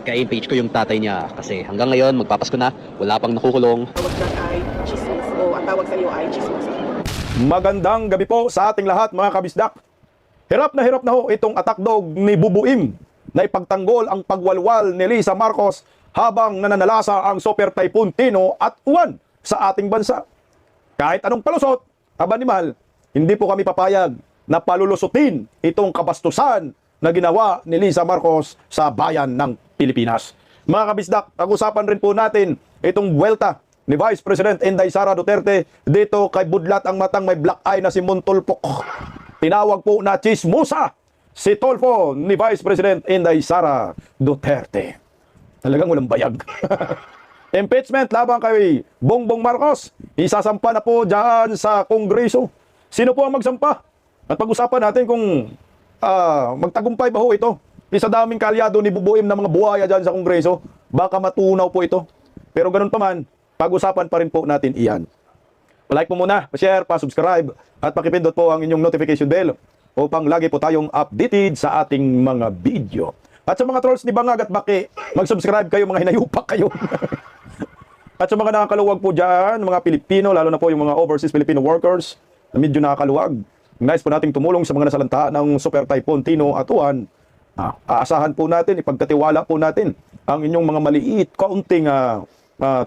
Kaya impeach ko yung tatay niya kasi hanggang ngayon magpapasko na, wala pang nakukulong. Tawag dyan ay chismis o ang tawag sa iyo ay chismis. Magandang gabi po sa ating lahat mga kabisdak. Hirap na ho itong attack dog ni Bubuim na ipagtanggol ang pagwalwal ni Lisa Marcos habang nananalasa ang Super Typhoon Tino at Uwan sa ating bansa. Kahit anong palusot, aba ni Mahal, hindi po kami papayag na palulusutin itong kabastusan na ginawa ni Lisa Marcos sa bayan ng Pilipinas. Mga kabisdak, pag-usapan rin po natin itong buwelta ni Vice President Inday Sara Duterte dito kay budlat ang matang may black eye na si Montulfo. Tinawag po na chismosa si Tolfo ni Vice President Inday Sara Duterte. Talagang walang bayag. Impeachment laban kay Bongbong Marcos. Isasampa na po dyan sa Kongreso. Sino po ang magsampa? At pag-usapan natin kung magtagumpay ba ho ito. Isa daming kalyado ni Bubuim na mga buhaya dyan sa Kongreso. Baka matunaw po ito. Pero ganun pa man, pag-usapan pa rin po natin iyan. Like po muna, pa-share, pa-subscribe, at pakipindot po ang inyong notification bell upang lagi po tayong updated sa ating mga video. At sa mga trolls ni Bangag at Baki, mag-subscribe kayo, mga hinayupak kayo. At sa mga nakakaluwag po dyan, mga Pilipino, lalo na po yung mga overseas Filipino workers, na medyo nakakaluwag, nice po nating tumulong sa mga nasalanta ng Super Typhoon Tino at Uwan. Aasahan po natin, ipagkatiwala po natin ang inyong mga maliit, kaunting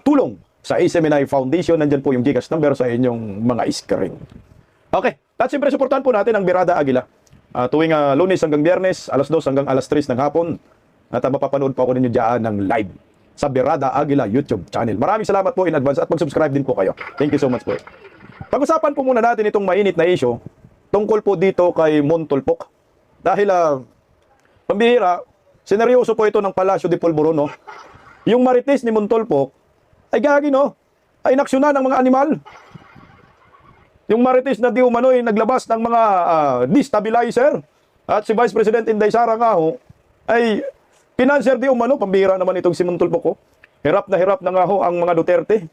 tulong sa ASMNI Foundation. Nandyan po yung GCash number sa inyong mga screen. Okay, at siyempre supportan po natin ang Birada Aguila. Tuwing Lunes hanggang Biyernes, alas 2 hanggang alas 3 ng hapon. At mapapanood po ako ninyo dyan ng live sa Birada Aguila YouTube channel. Maraming salamat po in advance at mag-subscribe din po kayo. Thank you so much po. Pag-usapan po muna natin itong mainit na issue tungkol po dito kay Montulfo. Dahil pambihira, sineryoso po ito ng Palacio de Polvoron, no? Yung marites ni Montulfo ay gagi, no? Ay inaksyonan ng mga animal. Yung marites na di umano'y naglabas ng mga destabilizer. At si Vice President Inday Sara nga ho, ay pinanser di umano, pambihira naman itong si Montulfo ko. Hirap na nga ho ang mga Duterte.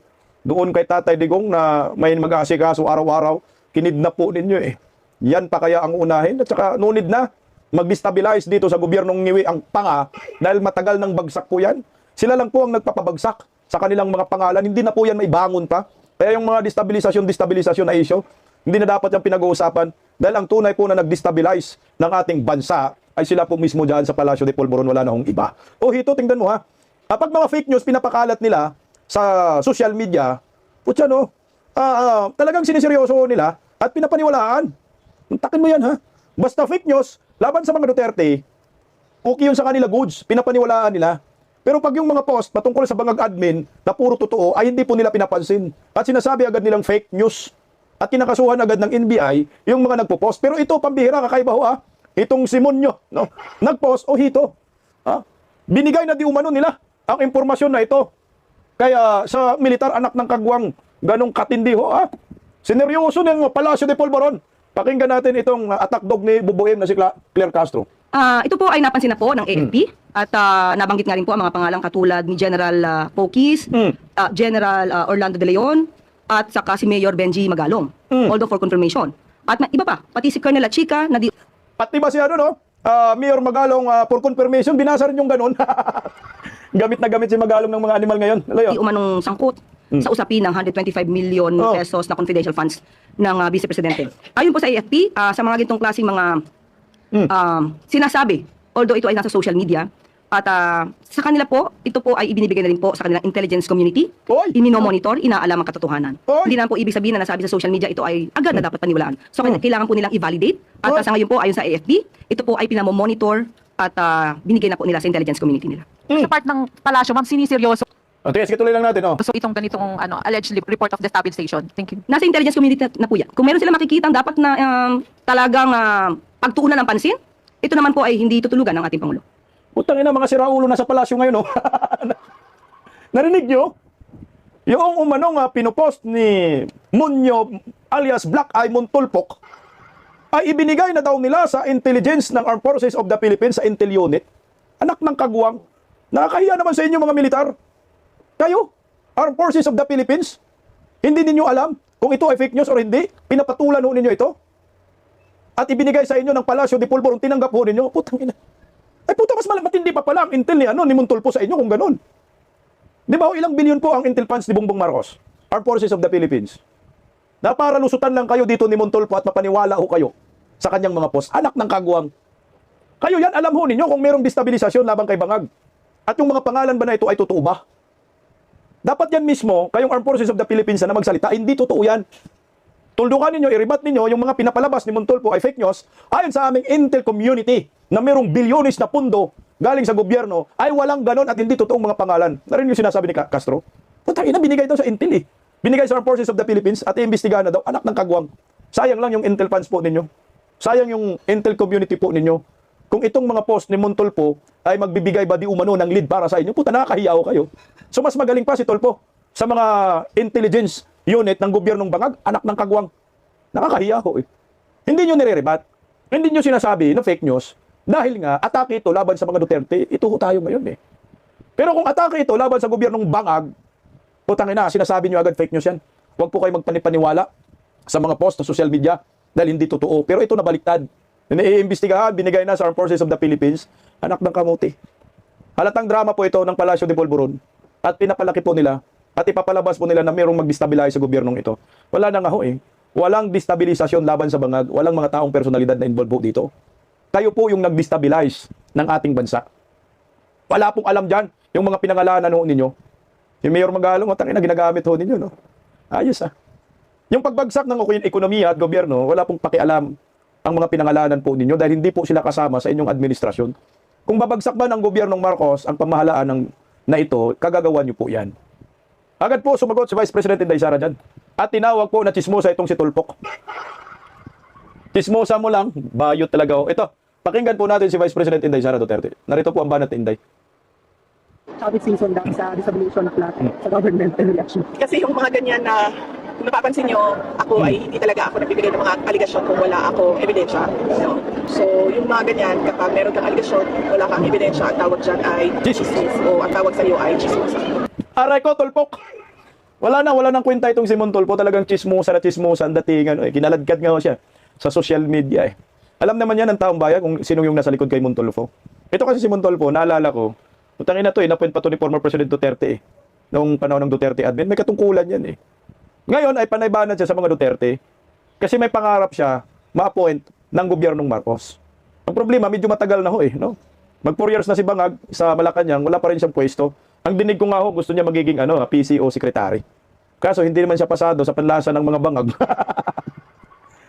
Doon kay Tatay Digong na may mag-aasikaso araw-araw, kinidnap po ninyo eh. Yan pa kaya ang unahin? At saka nunid na mag-destabilize dito sa gobyernong ngiwi ang panga dahil matagal ng bagsak po yan. Sila lang po ang nagpapabagsak sa kanilang mga pangalan. Hindi na po yan may bangon pa. Kaya yung mga destabilisasyon na issue, hindi na dapat yung pinag-uusapan dahil ang tunay po na nag-destabilize ng ating bansa ay sila po mismo dyan sa Palacio de Polvoron, wala na hong iba. O hito, tingnan mo ha. Kapag mga fake news pinapakalat nila sa social media, putya no, talagang siniseryoso nila at pinapaniwalaan. Takin mo yan ha. Basta fake news, laban sa mga Duterte, okay yun sa kanila goods, pinapaniwalaan nila. Pero pag yung mga post patungkol sa bangag admin na puro totoo ay hindi po nila pinapansin. At sinasabi agad nilang fake news. At kinakasuhan agad ng NBI yung mga nagpo-post. Pero ito, pambihira, kakaiba ho itong Simonyo, no? Nag-post, hito. Binigay na di umano nila ang impormasyon na ito. Kaya sa militar anak ng kagwang, ganong katindi ho. Sineryoso ng Palacio de Polvoron. Pakinggan natin itong attack dog ni Bubuim na si Claire Castro. Ito po ay napansin na po ng AFP at nabanggit nga rin po ang mga pangalang katulad ni General Pokis, General Orlando De Leon at saka si Mayor Benji Magalong. Although for confirmation. At iba pa, pati si Colonel Chica na di... Pati ba si Mayor Magalong for confirmation, binasa rin yung ganon. Gamit na gamit si Magalong ng mga animal ngayon. Di umanong sangkot sa usapin ng 125 million pesos na confidential funds ng Vice Presidente. Ayon po sa AFP, sa mga gintong klaseng mga sinasabi, although ito ay nasa social media, at sa kanila po, ito po ay ibinibigay na rin po sa kanilang intelligence community. Iminomonitor, inaalam ang katotohanan. Hindi na po ibig sabihin na nasabi sa social media, ito ay agad na dapat paniwalaan. So kailangan po nilang i-validate. At sa ngayon po, ayon sa AFP, ito po ay pinamomonitor at binigay na po nila sa intelligence community nila. Sa part ng palasyo, ma'am, siniseryoso Sige, tuloy lang natin. so itong ganitong alleged report of destabilization. Thank you. Nasa intelligence community na po yan. Kung meron sila makikita dapat na talagang pagtuunan ng pansin, ito naman po ay hindi tutulugan ng ating Pangulo. Putang ina, mga siraulo nasa palasyo ngayon, no? Narinig nyo? Yung umanong pinopost ni Munyo alias Black Eye Montulfo ay ibinigay na daw nila sa intelligence ng Armed Forces of the Philippines, sa Intel Unit. Anak ng kagwang. Nakakahiya naman sa inyo mga militar. Kayo, Armed Forces of the Philippines, hindi ninyo alam kung ito ay fake news or hindi. Pinapatulan ninyo ito. At ibinigay sa inyo ng Palacio de Polvoron, tinanggap ho ninyo. Putang ina. Ay puta, mas matindi pa pala ang intel ni Montulfo sa inyo kung ganun. Di ba, ilang bilyon po ang intel funds ni Bongbong Marcos? Armed Forces of the Philippines. Na para lusutan lang kayo dito ni Montulfo at mapaniwala ho kayo sa kanyang mga post. Anak ng kagwang. Kayo yan, alam ho ninyo kung mayroong destabilisasyon laban kay Bangag. At yung mga pangalan ba na ito ay totoo ba? Dapat yan mismo, kayong Armed Forces of the Philippines na magsalita, hindi totoo yan. Tuldukan ninyo, i-rebat ninyo, yung mga pinapalabas ni Montulfo ay fake news, ayon sa aming intel community na mayroong bilyones na pundo galing sa gobyerno, ay walang ganon at hindi totoong mga pangalan. Narinig yung sinasabi ni Castro? Putang ina, binigay daw sa intel eh. Binigay sa Armed Forces of the Philippines at iimbestigahan na daw, anak ng kagwang. Sayang lang yung intel funds po ninyo. Sayang yung intel community po ninyo. Kung itong mga post ni Montulfo ay magbibigay ba di umano ng lead para sa inyo, puta, nakakahiya ho kayo. So mas magaling pa si Tulfo sa mga intelligence unit ng gobyernong Bangag, anak ng kagwang. Nakakahiya ho eh. Hindi nyo nire-rebat. Hindi nyo sinasabi na fake news dahil nga atake ito laban sa mga Duterte. Ito ho tayo ngayon eh. Pero kung atake ito laban sa gobyernong Bangag, putang ina, sinasabi nyo agad fake news yan. Huwag po kayo magpanipaniwala sa mga post sa social media dahil hindi totoo. Pero ito nabaliktad. Iniimbestigahan, binigay na sa Armed Forces of the Philippines, anak ng kamuti. Halatang drama po ito ng Palasyo de Polvoron at pinapalaki po nila at ipapalabas po nila na mayroong mag-destabilize sa gobyernong ito. Wala na nga ho eh. Walang destabilisasyon laban sa Bangag, walang mga taong personalidad na involved po dito. Kayo po yung nag-destabilize ng ating bansa. Wala pong alam dyan yung mga pinangalanan ho ninyo. Yung Mayor Magalong, tangina, ginagamit ho ninyo, no? Ayos ah. Yung pagbagsak ng ekonomiya at gobyerno, wala pong pakialam ang mga pinangalanan po ninyo dahil hindi po sila kasama sa inyong administrasyon. Kung babagsak ba ng gobyernong Marcos ang pamahalaan na ito, kagagawa niyo po yan. Agad po sumagot si Vice President Inday Sara dyan. At tinawag po na chismosa itong si Tulfok. Chismosa mo lang, bayot talaga ho. Ito, pakinggan po natin si Vice President Inday Sara Duterte. Narito po ang banat ni Inday. Sabit season lang sa disabilitation flat sa government election. Kasi yung mga ganyan na kung napapansin nyo, ako ay hindi talaga ako nagbibigay ng mga aligasyon kung wala akong ebidensya. No? So, yung mga ganyan, kapag meron kang aligasyon, wala kang ebidensya, ang tawag dyan ay chismis o ang tawag sa iyo ay chismosa. Aray ko, Tulfok! Wala nang kwenta itong si Montulfo. Talagang chismosa na chismosa ang datingan. Kinaladkad nga ho siya sa social media eh. Alam naman yan ng taong bayan kung sino yung nasa likod kay Montulfo. Ito kasi si Montulfo, naalala ko, putangin na to eh, napunt pa to ni former President Duterte eh. Noong panahon ng Duterte admin, may katungkulan yan eh. Ngayon ay panaybanan siya sa mga Duterte kasi may pangarap siya ma-appoint ng gobyernong Marcos. Ang problema, medyo matagal na ho eh. No? Mag 4 years na si Bangag sa Malacanang, wala pa rin siyang pwesto. Ang dinig ko nga ho, gusto niya magiging PCO secretary. Kaso hindi naman siya pasado sa panlasa ng mga Bangag.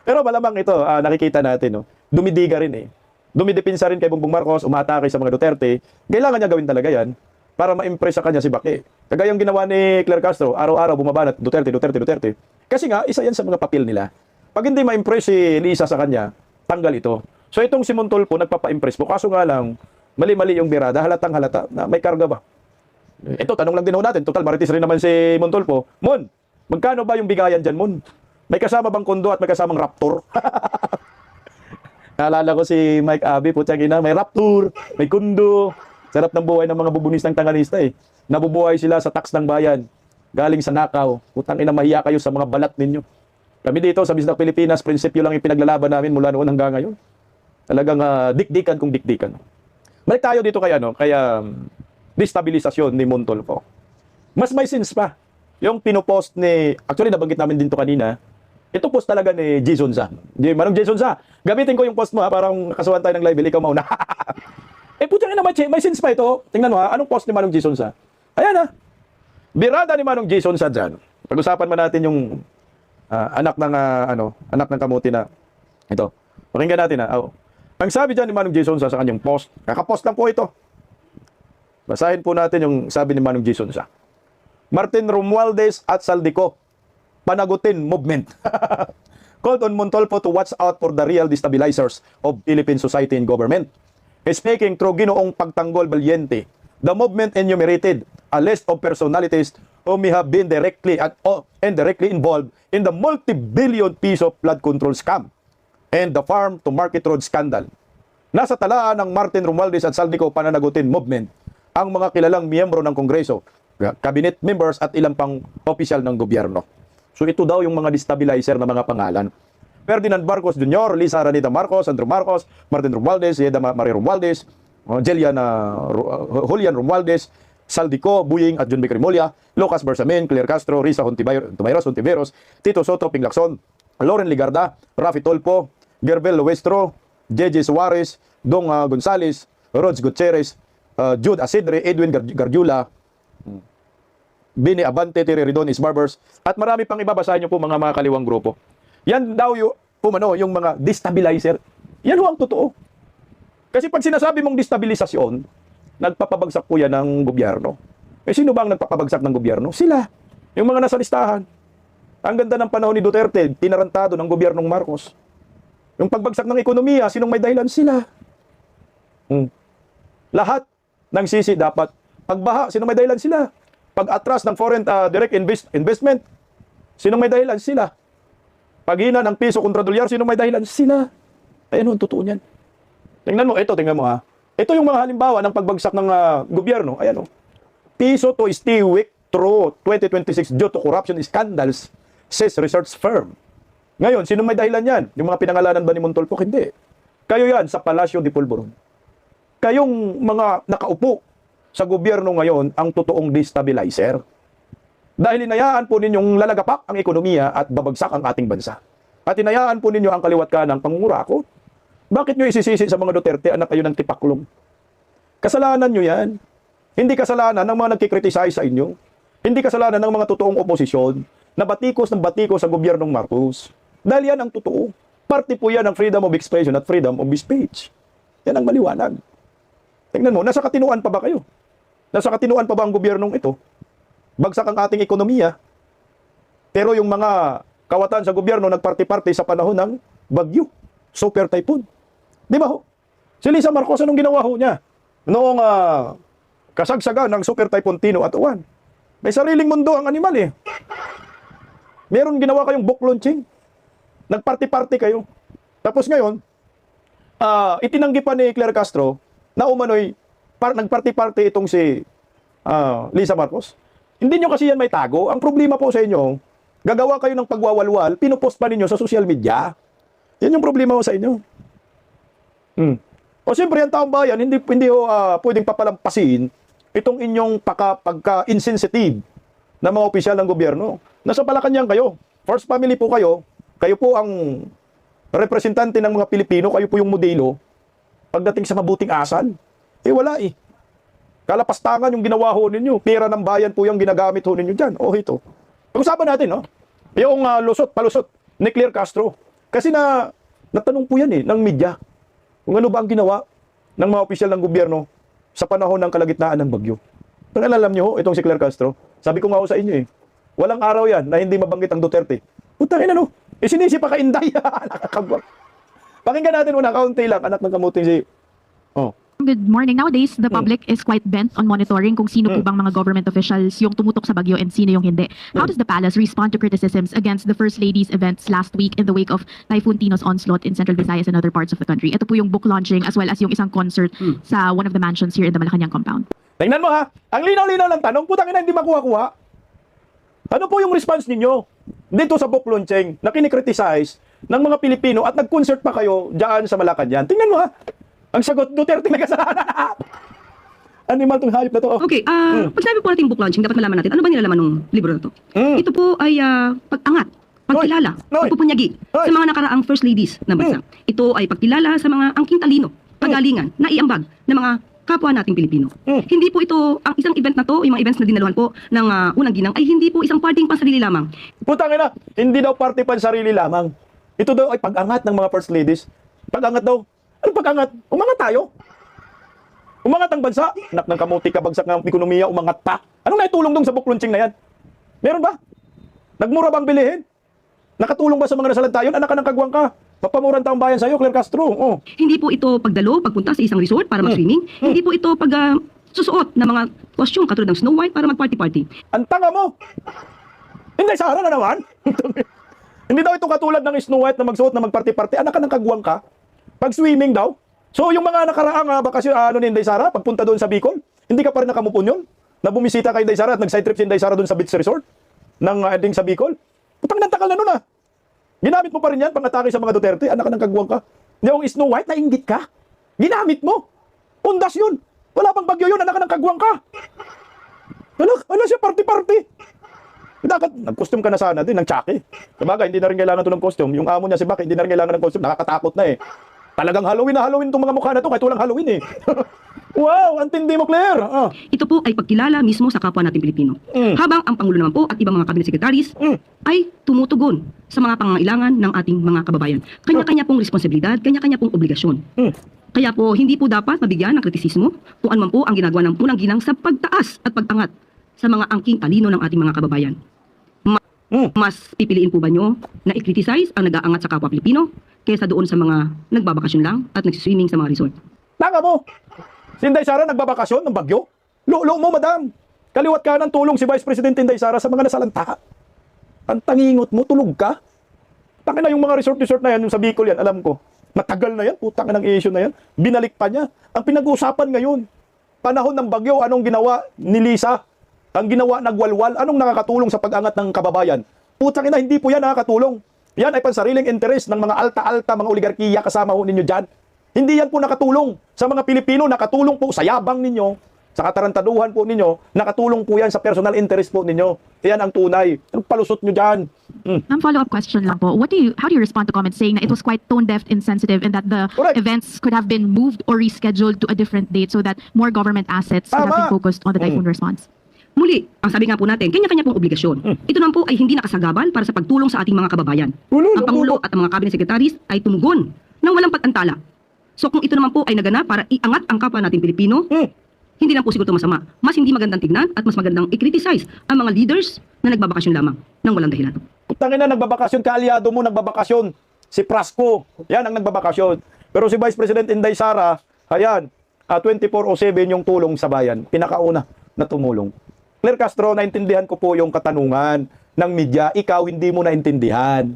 Pero malamang ito, nakikita natin, no? Dumidiga rin eh. Dumidipinsa rin kay Bongbong Marcos, umatake sa mga Duterte. Kailangan niya gawin talaga yan para ma-impress sa kanya si Baki. Kagayang ginawa ni Claire Castro, araw-araw bumabanat, Duterte. Kasi nga, isa yan sa mga papel nila. Pag hindi ma-impress si Lisa sa kanya, tanggal ito. So itong si Montulfo, nagpapa-impress po. Kaso nga lang, mali-mali yung birada, halatang halata na may karga ba? Ito, tanong lang din ho natin. Total, marites rin naman si Montulfo. Mon, magkano ba yung bigayan dyan, Mon? May kasama bang kondo at may kasamang raptor? Naalala ko si Mike Abe, putang ina, may raptor, may kondo. Sarap ng buhay ng mga bubunis ng Tanganista eh. Nabubuhay sila sa tax ng bayan. Galing sa nakaw. Putang ina, mahiya kayo sa mga balat ninyo. Kami dito sa Bisdak Pilipinas, prinsipyo lang yung pinaglalaban namin mula noon hanggang ngayon. Talagang dikdikan kung dikdikan. Balik tayo dito kay destabilisasyon ni Montulfo. Mas may sense pa. Yung pinopost ni, actually nabanggit namin din to kanina, ito post talaga ni Jason Sa. Manong Jason Sa, gamitin ko yung post mo ha, parang kasuhan tayo ng live, ikaw mauna. Putang ina, may sense pa ito. Tingnan mo ha, anong post ni Manong Jason Sa? Ayan ha. Birada ni Manong Jason Sa dyan. Pag-usapan man natin yung anak ng kamuti na ito. Pakinggan natin ha. Ang sabi dyan ni Manong Jason Sa kanyang post, kakapost lang po ito. Basahin po natin yung sabi ni Manong Jason Sa. Martin Romualdez at Saldico, panagutin movement. Called on Montulfo to watch out for the real destabilizers of Philippine society and government. Speaking through Ginoong Pagtanggol Valiente, the movement enumerated a list of personalities who may have been directly and indirectly involved in the multi-billion piso flood control scam and the farm to market road scandal. Nasa talaan ng Martin Romualdez at Saldico pananagutin movement ang mga kilalang miyembro ng Kongreso, cabinet members at ilang pang opisyal ng gobyerno. So ito daw yung mga destabilizer na mga pangalan. Ferdinand Marcos Jr., Lisa Araneta Marcos, Andrew Marcos, Martin Romualdez, Yeda Marie Romualdez, Jelian Julian Romualdez, Saldico, Buying at John B. Crimolia, Lucas Bersamin, Claire Castro, Risa Hontiveros, Tito Soto, Ping Lacson, Loren Ligarda, Rafi Tolpo, Gerbel Luestro, JJ Suarez, Dong Gonzales, Rods Gutierrez, Jude Asidre, Edwin Garjula, Bini Abante, Terry Ridonis Barbers, at marami pang ibabasahin nyo po mga kaliwang grupo. Yan daw yung mga destabilizer. Yan ho ang totoo. Kasi pag sinasabi mong destabilisasyon, nagpapabagsak po yan ng gobyerno. Eh sino ba ang nagpapabagsak ng gobyerno? Sila. Yung mga nasa listahan. Ang ganda ng panahon ni Duterte, tinarantado ng gobyernong Marcos. Yung pagbagsak ng ekonomiya, sinong may dahilan? Sila. Lahat ng sisi dapat. Pagbaha, sinong may dahilan? Sila. Pag-atras ng foreign direct investment, sinong may dahilan? Sila. Paghina ng piso kontra dolyar, sinong may dahilan? Sila. Ayun, totoo niyan. Tingnan mo, tingnan mo ha. Ito yung mga halimbawa ng pagbagsak ng gobyerno. Ayan o. Piso to stay weak through 2026 due to corruption scandals, says research firm. Ngayon, sino may dahilan yan? Yung mga pinangalanan ba ni Montolfo? Hindi. Kayo yan sa Palacio de Polvoron. Kayong mga nakaupo sa gobyerno ngayon ang totoong destabilizer. Dahil hinayaan po ninyong lalagapak ang ekonomiya at babagsak ang ating bansa. At hinayaan po ninyo ang kaliwat ka ng pangungurakot. Bakit nyo isisisi sa mga Duterte, anak kayo ng tipaklong? Kasalanan nyo yan. Hindi kasalanan ng mga nagkikriticize sa inyo. Hindi kasalanan ng mga totoong oposisyon na batikos ng batikos sa gobyernong Marcos. Dahil yan ang totoo. Parte po yan ng freedom of expression at freedom of speech. Yan ang maliwanag. Tingnan mo, nasa katinuan pa ba kayo? Nasa katinuan pa ba ang gobyernong ito? Bagsak ang ating ekonomiya. Pero yung mga kawatan sa gobyerno nagparti-parti sa panahon ng bagyo, super typhoon. Di ba ho? Si Lisa Marcos, anong ginawa ho niya? Noong kasagsagan ng super typhoon Tino at Uwan. May sariling mundo ang animal eh. Meron ginawa kayong book launching. Nagparti-parti kayo. Tapos ngayon, itinanggi pa ni Claire Castro na umano'y nagparti-parti itong si Lisa Marcos. Hindi nyo kasi yan may tago. Ang problema po sa inyo, gagawa kayo ng pagwawalwal, pinupost pa ninyo sa social media. Yan yung problema ko sa inyo. O siyempre, ang taong bayan, hindi pwedeng papalampasin itong inyong pagka-insensitive na mga opisyal ng gobyerno. Nasa Malacanang kayo. First family po kayo. Kayo po ang representante ng mga Pilipino. Kayo po yung modelo. Pagdating sa mabuting asal, wala eh. Kalapastangan yung ginawa ho ninyo. Pera ng bayan po yung ginagamit ho ninyo dyan. O ito. Pag-usapan natin, no? Yung palusot ni Claire Castro. Kasi natanong po yan eh, ng media. Kung ano ba ang ginawa ng mga opisyal ng gobyerno sa panahon ng kalagitnaan ng bagyo. Pero alam nyo, itong si Claire Castro, sabi ko nga ho sa inyo eh, walang araw yan na hindi mabanggit ang Duterte. Putangin ano, sinisi pa ka-inday. Nakakagwag. Pakinggan natin muna, kaunti lang, anak ng kamuting si... Good morning. Nowadays, the public is quite bent on monitoring kung sino po bang mga government officials yung tumutok sa bagyo and sino yung hindi. How does the palace respond to criticisms against the First Lady's events last week in the wake of Typhoon Tino's onslaught in Central Visayas and other parts of the country? Ito po yung book launching as well as yung isang concert sa one of the mansions here in the Malacanang compound. Tingnan mo ha, ang linaw-linaw ng tanong, putang ina, hindi makuha-kuha. Ano po yung response ninyo dito sa book launching na kinikriticize ng mga Pilipino at nag-concert pa kayo dyan sa Malacanang? Tingnan mo ha. Ang sagot, Duterte may kasalanan. Animal tong hayop na to. Okay, pag sabi po natin book launching, dapat malaman natin, ano ba nilalaman ng libro na to? Ito po ay pag-angat, pagkilala, pagpupunyagi sa mga nakaraang first ladies ng bansa. Ito ay pagkilala sa mga angking talino, kagalingan, naiambag ng mga kapwa nating Pilipino. Hindi po ito, ang isang event na to, yung mga events na dinaluhan po ng unang ginang, ay hindi po isang parting pansarili lamang. Putang ina, hindi daw party pansarili lamang. Ito daw ay pag-angat ng mga first ladies. Pag-angat daw. Ano pag-angat? Umangat tayo. Umangat ang bansa. Anak ng kamuti, kabagsak ng ekonomiya, umangat pa. Anong naitulong dong sa book launching na yan? Meron ba? Nagmura bang bilihin? Nakatulong ba sa mga nasalantayon? Anak ka ng kagwang ka. Papamurang taong bayan sa'yo, Claire Castro. Oh. Hindi po ito pagdalo, pagpunta sa isang resort para mag-swimming. Hindi po ito susuot ng mga costume katulad ng Snow White para mag-party-party. Ang tanga mo! Hindi, Sara na naman. Hindi daw ito katulad ng Snow White na magsuot na mag-party-party. Anak ka ng kagwang ka. Pag-swimming daw. So, yung mga nakaraang bakasyon, ni Inday Sara, pagpunta doon sa Bicol, hindi ka pa rin nakamupon yun? Na bumisita kay Inday Sara at nag-side trip si Inday Sara doon sa beach resort ng ending sa Bicol? Putang nantakal na nun ah. Ginamit mo pa rin yan pang atake sa mga Duterte. Anak ka ng kagwang ka. Yung Snow White, nainggit ka. Ginamit mo. Undas yun. Wala pang bagyo yun, anak ng kagwang ka. Ano siya, party-party. Dapat, nag-costume ka na sana din, ng tsaki. Sabagay, hindi na rin kailangan ito ng costume. Yung amo niya si Baki, hindi na rin kailangan ng costume. Nakakatakot na eh. Talagang Halloween na Halloween itong mga mukha na to, kahit walang Halloween eh. Wow, ang tindi mo, Claire. Ito po ay pagkilala mismo sa kapwa nating Pilipino. Habang ang Pangulo naman po at ibang mga cabinet secretaries ay tumutugon sa mga pangangailangan ng ating mga kababayan. Kanya-kanya pong responsibilidad, kanya-kanya pong obligasyon. Kaya po, hindi po dapat mabigyan ng kritisismo kung ano man po ang ginagawa ng punang ginang sa pagtaas at pag-angat sa mga angking talino ng ating mga kababayan. Mas pipiliin po ba nyo na i-criticize ang nag-aangat sa kapwa Pilipino kaysa doon sa mga nagbabakasyon lang at nagsiswimming sa mga resort? Tanga mo. Si Inday Sara nagbabakasyon ng bagyo. Lulo mo, madam. Kaliwat ka ng tulong si Vice President Inday Sara sa mga nasalanta. Ang tangingot mo, tulog ka. Tangin na yung mga resort na yan, yung sa Bicol yan, alam ko. Matagal na yan, putang ng issue na yan. Binalik pa niya. Ang pinag-uusapan ngayon, panahon ng bagyo, anong ginawa ni Lisa? Ang ginawa nagwalwal, anong nakakatulong sa pag-angat ng kababayan? Putang ina, hindi po yan nakakatulong. Yan ay pansariling interest ng mga alta-alta, mga oligarkiya kasama ho ninyo dyan. Hindi yan po nakatulong sa mga Pilipino, nakatulong po sa yabang ninyo, sa katarantaduhan po ninyo, nakatulong po yan sa personal interest po ninyo. Yan ang tunay. Anong palusot nyo dyan? Ma'am, follow-up question lang po. How do you respond to comments saying that it was quite tone-deaf, insensitive, and that the Correct. events could have been moved or rescheduled to a different date so that more government assets could have been Tama. focused on the typhoon response? Muli, ang sabi nga po natin, kanya-kanya pong obligasyon. Ito naman po ay hindi nakasagabal para sa pagtulong sa ating mga kababayan. Ang Pangulo at ang mga cabinet secretaries ay tumugon ng walang pag-antala. So kung ito naman po ay naganap para iangat ang kapwa nating Pilipino, hindi lang po siguro ito masama. Mas hindi magandang tignan at mas magandang i-criticize ang mga leaders na nagbabakasyon lamang ng walang dahilan. Tangin na, nagbabakasyon, kaalyado mo, nagbabakasyon. Si Prasco, yan ang nagbabakasyon. Pero si Vice President Inday Sara, ayan, 24/7 yung tulong sa bayan. Pinakauna na tumulong. Claire Castro, naintindihan ko po yung katanungan ng media. Ikaw, hindi mo naintindihan.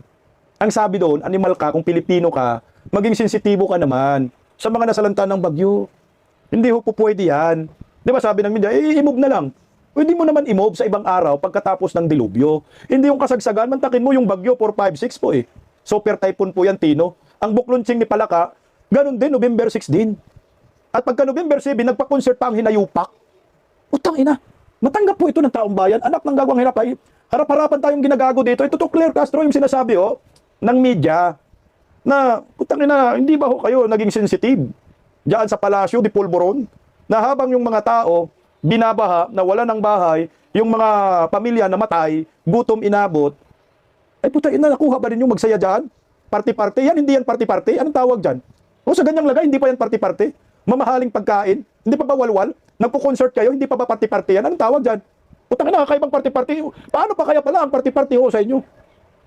Ang sabi doon, animal ka, kung Pilipino ka, maging sensitibo ka naman sa mga nasalanta ng bagyo. Hindi ho po pwede yan. Di ba sabi ng media, i-move na lang. Pwede mo naman i-move sa ibang araw pagkatapos ng dilubyo. Hindi yung kasagsagan, mantakin mo yung bagyo 456 po eh. Super typhoon po yan, Tino. Ang buklunching ni Palaka, ganun din, November 6 din. At pagka November 7, nagpa-concert pa ang Hinayupak. Utang ina, matanggap po ito ng taong bayan. Anak ng gagawang hirap ay harap-harapan tayong ginagago dito. Ito to Claire Castro yung sinasabi ng media na utang ina, hindi ba ho kayo naging sensitive diyan sa Palasyo di Polvoron na habang yung mga tao binabaha, na wala ng bahay, yung mga pamilya namatay, gutom inabot, ay puta ina, nakuha ba rin yung magsaya dyan? Party-party? Yan, hindi yan party-party. Anong tawag dyan? O sa ganyang lagay, hindi pa yan party-party? Mamahaling pagkain? Hindi pa ba walwal? Nagpo-concert kayo, hindi pa ba party-party yan? Anong tawag dyan? Putang ina, kakaibang party-party. Paano pa kaya pala ang party-party ho sa inyo?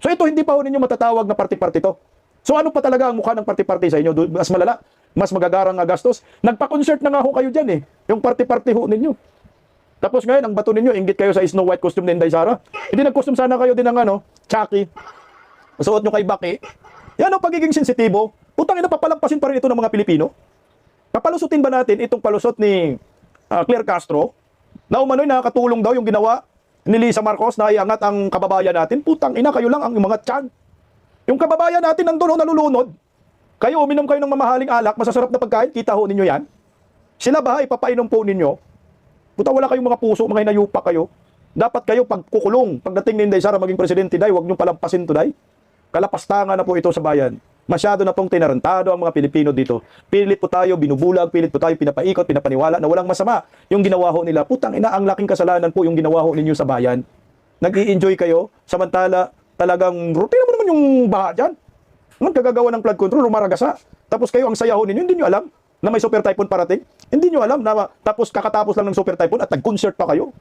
So ito, hindi pa ho ninyo matatawag na party-party to. So ano pa talaga ang mukha ng party-party sa inyo? Mas malala, mas magagarang nga gastos. Nagpa-concert na nga ho kayo dyan eh. Yung party-party ho ninyo. Tapos ngayon, ang bato ninyo, inggit kayo sa Snow White costume ni Inday Sara. Hindi nag-costume sana kayo din ng Chucky. Suot nyo kay Baki. Yan ang pagiging sensitibo. Putang ina, papalampasin pa rin ito ng mga Pilipino. Papalusutin ba natin itong palusot ni Claire Castro? Na umano'y nakakatulong daw yung ginawa ni Lisa Marcos na iangat ang kababayan natin. Putang ina, kayo lang ang mga tiyan. Yung kababayan natin nandun ho, nalulunod. Kayo, uminom kayo ng mamahaling alak, masasarap na pagkain, kita ho ninyo yan. Sila ba, ipapainom po ninyo? Puta, wala kayong mga puso, mga hinayupa kayo. Dapat kayo pagkukulong, pagdating ni Inday Sara maging presidente, day, huwag niyong palampasin to, day. Kalapastangan na po ito sa bayan. Masyado na pong tinarantado ang mga Pilipino dito. Pilit po tayo, binubulag, pilit po tayo, pinapaikot, pinapaniwala na walang masama yung ginawa ho nila. Putang ina, ang laking kasalanan po yung ginawa ho ninyo sa bayan. Nag-i-enjoy kayo, samantala talagang, tingnan mo naman yung baha dyan. Ang kagagawa ng flood control, lumaragasa. Tapos kayo ang sayaho ninyo, hindi nyo alam na may super typhoon parating. Hindi nyo alam na tapos kakatapos lang ng super typhoon at nag-concert pa kayo.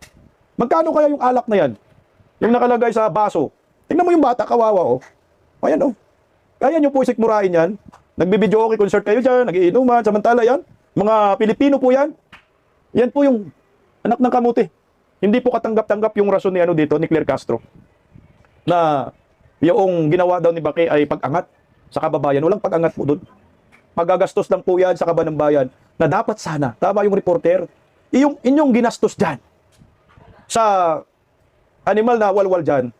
Magkano kaya yung alak na yan? Yung nakalagay sa baso. Tingnan mo yung bata, kawawa Ayan Kaya nyo po isikmurain yan. Nagbibideo okay, concert kayo dyan, nagiinuman, samantala yan. Mga Pilipino po yan. Yan po yung anak ng kamuti. Hindi po katanggap-tanggap yung rason ni dito, ni Claire Castro. Na yung ginawa daw ni Baki ay pag-angat sa kababayan. Walang pag-angat po doon. Pagagastos lang po yan sa kaba ng bayan na dapat sana, tama yung reporter, inyong ginastos dyan sa animal na walwal dyan,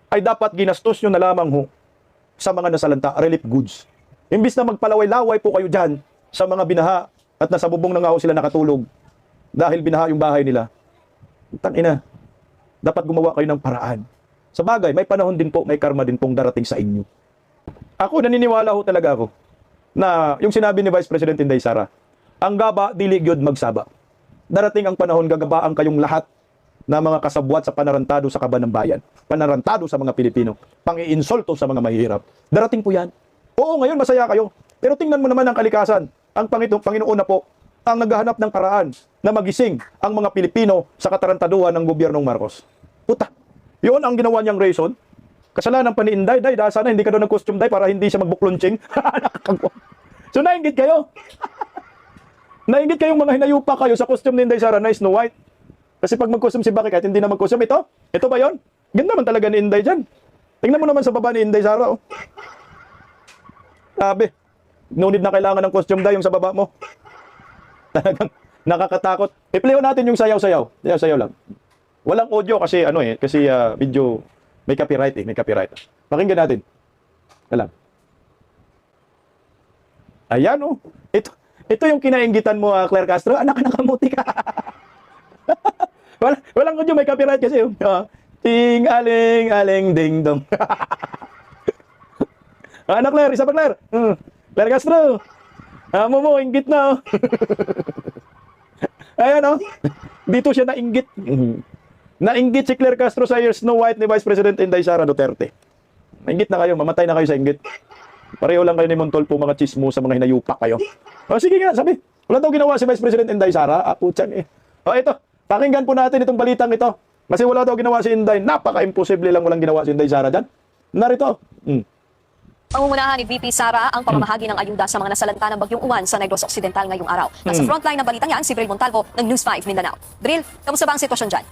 ay dapat ginastos nyo na lamang ho sa mga nasalanta, relief goods. Imbis na magpalaway-laway po kayo dyan sa mga binaha, at nasa bubong na nga ho sila nakatulog dahil binaha yung bahay nila. Tangina, dapat gumawa kayo ng paraan. Sa bagay, may panahon din po, may karma din pong darating sa inyo. Ako, naniniwala ho talaga ako na yung sinabi ni Vice President Inday Sara, ang gaba, dili gyud magsaba. Darating ang panahon, gagabaan kayong lahat na mga kasabwat sa panarantado sa kaban ng bayan, panarantado sa mga Pilipino, pang-iinsulto sa mga mahihirap. Darating po yan. Oo, ngayon masaya kayo. Pero tingnan mo naman ang kalikasan. Ang Panginoon na po ang naghahanap ng paraan na magising ang mga Pilipino sa katarantaduhan ng gobyernong Marcos. Puta, yun ang ginawa niyang reason. Kasalanan pa ni Inday, Day, sana hindi ka daw nag-costume, Day, para hindi siya magbuklunching. So nainggit kayo. Nainggit kayong mga hinayupa kayo sa costume ni Inday Sara na Snow White. Kasi pag mag-costume si Baki, kahit hindi na mag-costume, ito ba yon? Ganda naman talaga ni Inday dyan. Tingnan mo naman sa baba ni Inday Sara, oh. Sabi, no need na kailangan ng costume, Day, yung sa baba mo. Talagang nakakatakot. I-play natin yung sayaw-sayaw. Sayaw-sayaw lang. Walang audio kasi video may copyright may copyright. Pakinggan natin. Alam. Ayan oh. Ito yung kinainggitan mo, Claire Castro. Anak ka nakamuti ka. Walang audio, may copyright kasi. Ting aling aling ding dong. Anak Claire, isa pa Claire. Claire Castro. Amo mo, inggit na oh. Ayan oh. Dito siya nainggit. Nainggit si Claire Castro sa Snow White ni Vice President Inday Sara Duterte. Nainggit na kayo, mamatay na kayo sa inggit. Pareho lang kayo ni Montolpo, mga chismo sa mga hinayupak kayo. Sige nga, sabi. Wala daw ginawa si Vice President Inday Sara. Putyan eh. Ito, pakinggan po natin itong balitang ito. Kasi wala daw ginawa si Inday. Napaka-imposible lang walang ginawa si Inday Sara dyan. Narito. Pangungunahan ni VP Sara ang pamamahagi ng ayuda sa mga nasalanta ng Bagyong Uwan sa Negros Occidental ngayong araw. Nasa frontline ng balitang yan, si Bril Montalvo ng News 5 Mindanao. Bril, kamusta ba ang sitwasyon dyan?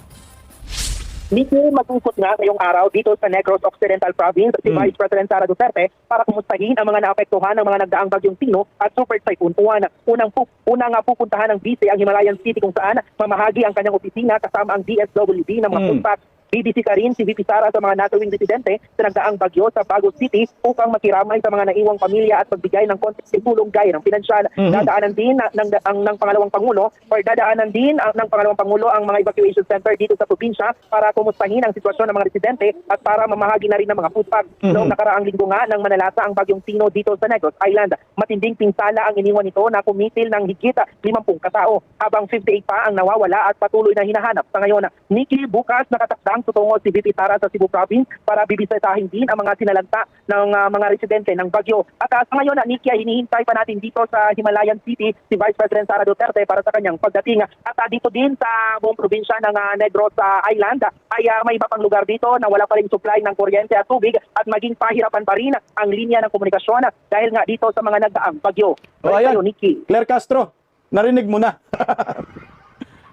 Dito mag-usot nga ngayong araw dito sa Negros Occidental Province si Vice President Sara Duterte para kumustahin ang mga naapektuhan ng mga nagdaang bagyong Tino at Super Typhoon Uwan. Unang pupuntahan ng vice ang Himalayan City kung saan mamahagi ang kanyang opisina kasama ang DSWD ng mga puntak. BBC ka rin si VP Sara sa mga natuwing residente sa nagdaang bagyo sa Bago City upang makiramay sa mga naiwang pamilya at magbigay ng konting tulong gaya ng pinansyal. Dadaanan din ng pangalawang Pangulo ng pangalawang Pangulo ang mga evacuation center dito sa probinsya para kumustahin ang sitwasyon ng mga residente at para mamahagi na rin ng mga food packs. Noong nakaraang linggo nga nang manalasa ang bagyong Tino dito sa Negros Island. Matinding pinsala ang iniwan nito na kumitil ng higit 50 katao habang 58 pa ang nawawala at patuloy na hinahanap sa ngayon. Nikki, bukas nakatakdang tutungo si VP Sara sa Cebu Province para bibisitahin din ang mga sinalanta ng mga residente ng bagyo. At sa ngayon, Nikki, ay hinihintay pa natin dito sa Himalayan City si Vice President Sara Duterte para sa kanyang pagdating. At dito din sa buong probinsya ng Negros Island ay may iba pang lugar dito na wala pa rin supply ng kuryente at tubig at maging pahirapan pa rin ang linya ng komunikasyon dahil nga dito sa mga nagdaang bagyo. Ayan, Nikki. Claire Castro, narinig mo na.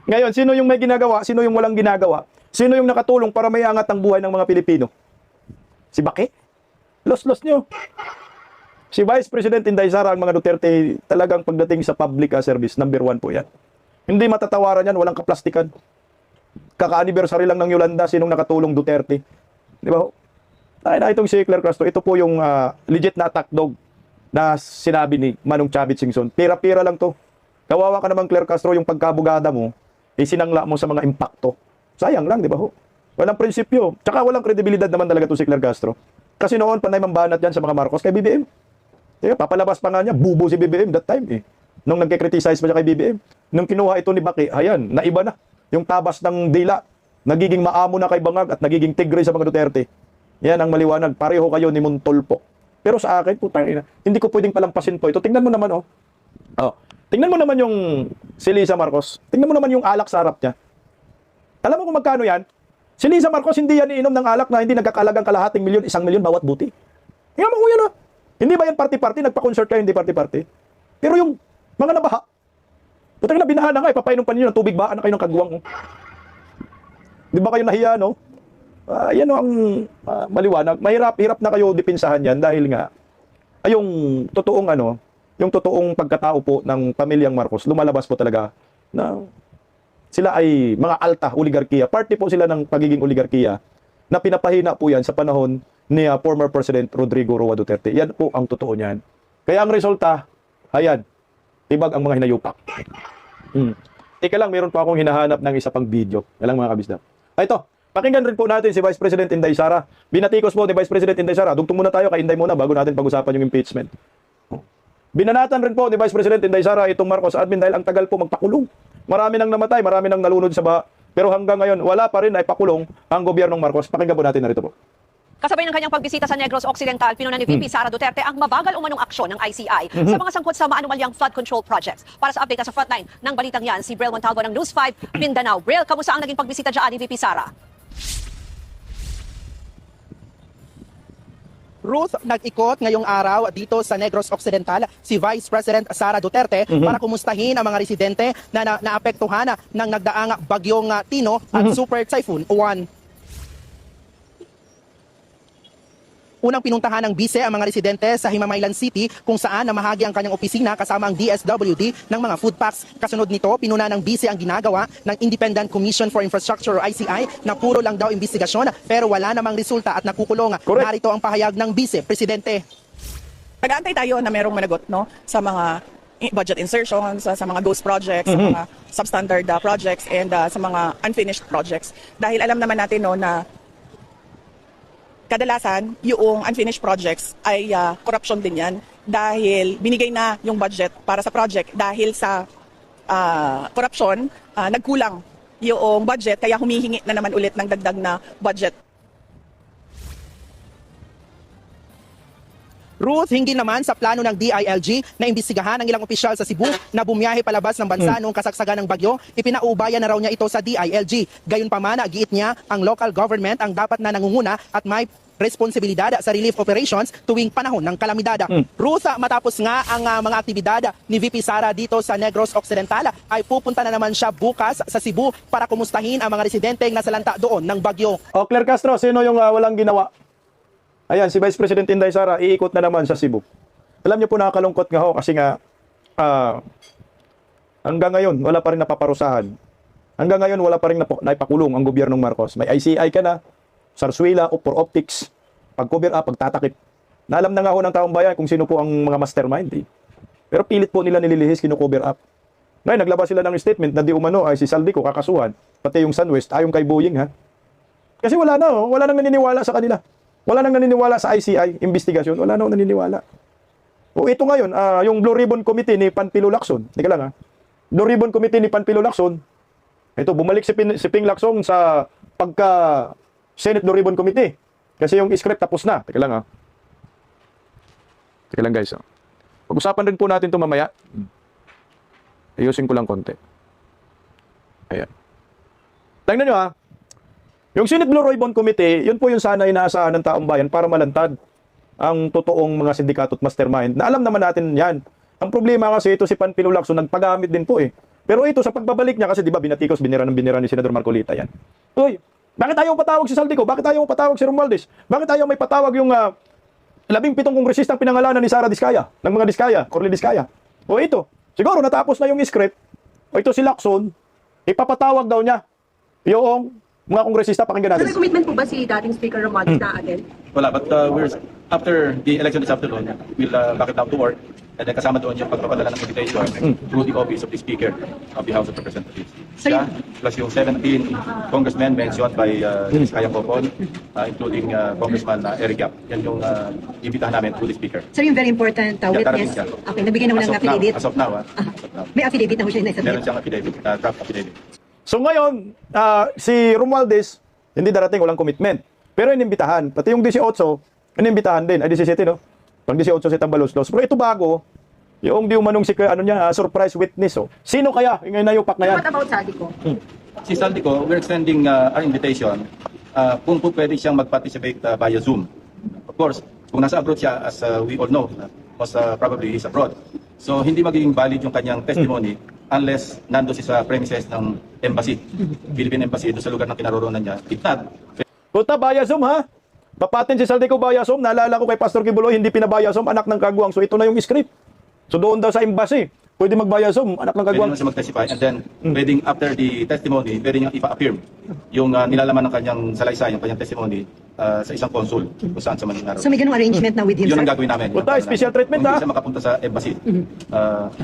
Ngayon, sino yung may ginagawa? Sino yung walang ginagawa? Sino yung nakatulong para may angat ang buhay ng mga Pilipino? Si Baki? Los nyo. Si Vice President Inday Sara, ang mga Duterte, talagang pagdating sa public service, number 1 po yan. Hindi matatawaran yan, walang kaplastikan. Kaka-anniversary lang ng Yolanda, sinong nakatulong Duterte. Di ba? Ay, na itong si Claire Castro, ito po yung legit na attack dog na sinabi ni Manong Chavit Singson. Pira-pira lang to. Kawawa ka naman, Claire Castro, yung pagkabugada mo, isinangla mo sa mga impacto. Sayang lang, di ba ho? Walang prinsipyo. Tsaka walang kredibilidad naman talaga to si Claire Castro. Kasi noon, panay mambanat yan sa mga Marcos kay BBM. Diba, papalabas pa nga niya, bubo si BBM that time eh. Nung nagkikriticize pa siya kay BBM. Nung kinuha ito ni Baki, ayan, naiba na. Yung tabas ng dila, nagiging maamo na kay Bangag at nagiging tigre sa mga Duterte. Yan ang maliwanag. Pareho kayo ni Montolpo. Pero sa akin, putang ina, hindi ko pwedeng palampasin po ito. Tingnan mo naman, oh. Tingnan mo naman yung si Lisa Marcos. Tingnan mo naman yung alak sa harap niya. Alam mo kung magkano yan? Si Lisa Marcos, hindi yan iinom ng alak na hindi nagkakalagang kalahating milyon, 1 milyon bawat buti. Tingnan mo yan, oh. Hindi ba yan party-party? Nagpa-concert kayo, hindi party-party. Pero yung mga nabaha, putang ina, binaha na nga, ipapainom pa ninyo ng tubig, baan na kayo ng kagwang. Oh. Di ba kayo nahiya, no? Yan ang maliwanag. Mahirap na kayo dipinsahan yan dahil nga, yung totoong pagkatao po ng pamilyang Marcos, lumalabas po talaga na sila ay mga alta oligarkiya. Party po sila ng pagiging oligarkiya na pinapahina po yan sa panahon ni former President Rodrigo Roa Duterte. Yan po ang totoo niyan. Kaya ang resulta, ayan, tibag ang mga hinayupak. Teka lang, meron pa akong hinahanap ng isa pang video. Yan lang mga kabisdak. Ito, pakinggan rin po natin si Vice President Inday Sara. Binatikos po ni Vice President Inday Sara. Dugtong muna tayo, kay Inday muna bago natin pag-usapan yung impeachment. Binanatan rin po ni Vice President Inday Sara itong Marcos admin dahil ang tagal po magpakulong. Marami nang namatay, marami nang nalunod sa baha. Pero hanggang ngayon, wala pa rin ay pakulong ang gobyernong Marcos. Pakinggan po natin narito po. Kasabay ng kanyang pagbisita sa Negros Occidental, pinuna ni VP Sara Duterte ang mabagal umanong aksyon ng ICI sa mga sangkot sa maanumalyang flood control projects. Para sa update sa frontline ng balitang yan, si Bril Montalvo ng News 5 Mindanao. Bril, kamusta ang naging pagbisita dyan ni VP Sara? Ruth, nag-ikot ngayong araw dito sa Negros Occidental si Vice President Sara Duterte para kumustahin ang mga residente na naapektuhan ng nagdaang bagyong Tino at Super Typhoon Uwan. Unang pinuntahan ng bise ang mga residente sa Himamaylan City kung saan namahagi ang kanyang opisina kasama ang DSWD ng mga food packs. Kasunod nito, pinuna ng bise ang ginagawa ng Independent Commission for Infrastructure o ICI na puro lang daw investigasyon pero wala namang resulta at nakukulong. Correct. Narito ang pahayag ng bise presidente. Nag-aantay tayo na merong managot, no, sa mga budget insertions, sa mga ghost projects, sa mga substandard projects, and sa mga unfinished projects. Dahil alam naman natin, no, na kadalasan, yung unfinished projects ay corruption din yan dahil binigay na yung budget para sa project dahil sa corruption, nagkulang yung budget kaya humihingi na naman ulit ng dagdag na budget. Ruth, hinggil naman sa plano ng DILG na imbestigahan ang ilang opisyal sa Cebu na bumiyahe palabas ng bansa noong kasagsagan ng bagyo, ipinaubayan na raw niya ito sa DILG. Gayunpaman, giit niya ang local government ang dapat na nangunguna at may responsibilidad sa relief operations tuwing panahon ng kalamidad. Ruth, matapos nga ang mga aktibidad ni VP Sara dito sa Negros Occidental, ay pupunta na naman siya bukas sa Cebu para kumustahin ang mga residenteng nasalanta doon ng bagyo. O, Claire Castro, sino yung walang ginawa? Ayan, si Vice President Inday Sara, iikot na naman sa Cebu. Alam niyo po, nakakalungkot nga ho kasi nga hanggang ngayon, wala pa rin napaparusahan. Hanggang ngayon, wala pa rin naipakulong ang gobyernong Marcos. May ICI ka na, Sarsuela, Upor Optics, pag-cover up, pagtatakip. Naalam na nga ho ng taong bayan kung sino po ang mga mastermind. Pero pilit po nila nililihis, kino-cover up. Ngayon, naglabas sila ng statement na di umano ay si Saldico kakasuhan, pati yung SunWest, ayon kay Boeing, ha? Kasi wala na, wala nang naniniwala sa kanila. Wala nang naniniwala sa ICI, investigasyon. Wala nang naniniwala. O ito ngayon, yung Blue Ribbon Committee ni Panfilo Lacson. Teka lang, ha? Blue Ribbon Committee ni Panfilo Lacson. Ito, bumalik si Ping Lacson sa pagka-Senate Blue Ribbon Committee. Kasi yung script tapos na. Teka lang, ha? Teka lang, guys. Pag-usapan rin po natin ito mamaya. Ayusin ko lang konti. Ayan. Tingnan nyo, ha? Yung Senate Blue Ribbon Committee, yun po yung sana inaasahan ng taong bayan para malantad ang totoong mga sindikato at mastermind. Na alam naman natin yan. Ang problema kasi ito si Panfilo Lacson, nagpagamit din po eh. Pero ito sa pagbabalik niya kasi di ba binatikos, binira ni Senador Marcolita yan. Uy, bakit ayaw patawag si Saldico? Bakit ayaw patawag si Romualdez? Bakit ayaw may patawag yung 17 kongresistang pinangalanan ni Sara Diskaya, ng mga Diskaya, Corley Diskaya? O ito, siguro natapos na yung script. O ito si Lacson, ipapatawag daw niya yung mga kongresista, pakinggan natin. May commitment po ba si dating Speaker Romualdez na atin? Wala, but after the election this afternoon, we'll back it down to work. And then kasama doon yung pagpapadala ng invitation through the office of the Speaker of the House of Representatives. Siya, plus yung 17 congressmen mentioned by Diskaya Popon, including Congressman Eric Yap. Yan yung imbitahan namin through the Speaker. Sir, yung very important darating witness. siya. Okay, nabigyan naman ng affidavit. As of now, May affidavit na ho siya meron na-submit. siyang affidavit, draft affidavit. So ngayon, si Romualdez, hindi darating, walang commitment. Pero inimbitahan. Pati yung 18, inimbitahan din. Ay, 17, no? Pang 18 si Tambaloslos. Pero ito bago, yung di umanong si, surprise witness, oh. Sino kaya? Yung nayupak na yan. What about Saldico? Si Saldico, we're extending our invitation kung po pwede siyang mag-participate via Zoom. Of course, kung nasa abroad siya, as we all know, most probably he's abroad. So, hindi magiging valid yung kanyang testimony unless nando siya sa premises ng embassy, Philippine Embassy, doon sa lugar ng kinaroroonan niya. If not, Puta, via Zoom, ha? Papatin si Saldico via Zoom. Naalala ko kay Pastor Kibuloy, hindi pinabaya Zoom, anak ng kagwang. So, ito na yung script. So, doon daw sa embassy, pwede mag-via Zoom, anak ng pwede kagwang. naman siya mag-testify. And then, pwedeng after the testimony, pwede niyang ipa-affirm yung nilalaman ng kanyang salaysay, yung kanyang testimony sa isang consul kung saan sa Manila. So may ganung arrangement na with him, Yun sir? ang gagawin namin. Punta, special treatment, Kung ha? hindi siya makapunta sa embassy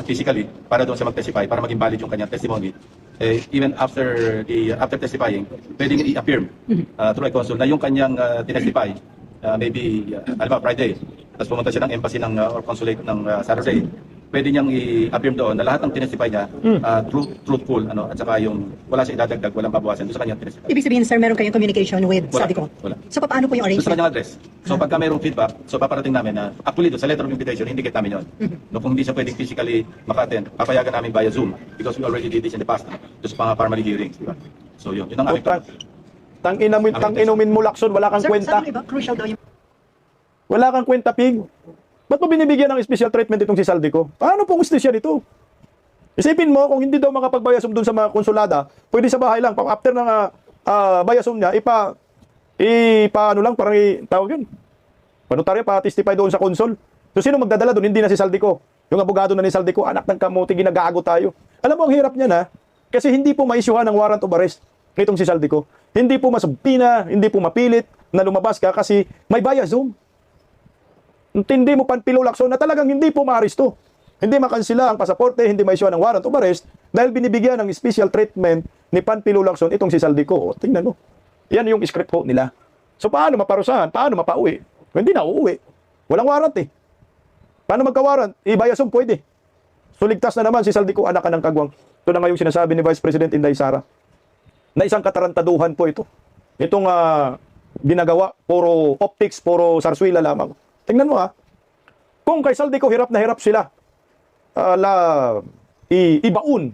physically para doon siya mag-testify, para maging valid yung kanyang testimony, even after testifying, pwedeng i-affirm through a consul na yung kanyang tinestify, maybe, alam Friday, tapos pumunta siya ng embassy or consulate ng Saturday, pwede niyang i-affirm doon na lahat ng tinestify niya truthful, at saka yung wala siya idadagdag, walang babawasan doon sa kanyang tinestify. Ibig sabihin, sir, meron kayong communication with Wala. Sadico? Wala. So, paano po yung Doon sa arrangement? kanyang address. So pagka mayroong feedback, so paparating namin na actually doon sa letter of invitation, indicate namin yun. No, kung hindi siya pwedeng physically maka-attend, papayagan namin via Zoom because we already did this in the past. Doon sa mga primary hearings, di ba? So yun ang aming plan. Tang-inumin mo, Lacson, wala kang Sir, kwenta. sabi niyo ba, crucial daw yung... Wala kang kwenta, Pig. Ba't mo binibigyan ng special treatment itong si Saldico? Paano pong gusto siya dito? Isipin mo, kung hindi daw makapagbayasum doon sa mga konsulada, pwede sa bahay lang. After ng bayasum niya, ano lang, parang tawag yun. Panutarya, pa-testify doon sa konsul. So sino magdadala doon? Hindi na si Saldico. Yung abogado na ni Saldico, anak ng kamuti, ginagago tayo. Alam mo, ang hirap niya na, kasi hindi po maisyuhan ng warrant of arrest nitong si Saldico. Hindi po masabpina, hindi po mapilit na lumabas ka kasi may bayasum. Intindi mo, Panpilo Lacson, na talagang hindi po maaresto. Hindi makansila ang pasaporte, hindi ma-issue ng warrant of arrest dahil binibigyan ng special treatment ni Panpilo Lacson itong si Saldico. O, tingnan mo. Yan yung script ho nila. So paano maparusahan? Paano mapauwi? Hindi na uuwi. Walang warrant eh. Paano magka-warrant? Ibayasum pwede. So ligtas na naman si Saldico, anak ka ng kagwang. Ito na nga yung sinasabi ni Vice President Inday Sara na isang katarantaduhan po ito. Itong ginagawa, puro optics, puro sarswila lamang. Tingnan mo kung kay Saldico hirap na hirap sila ibaon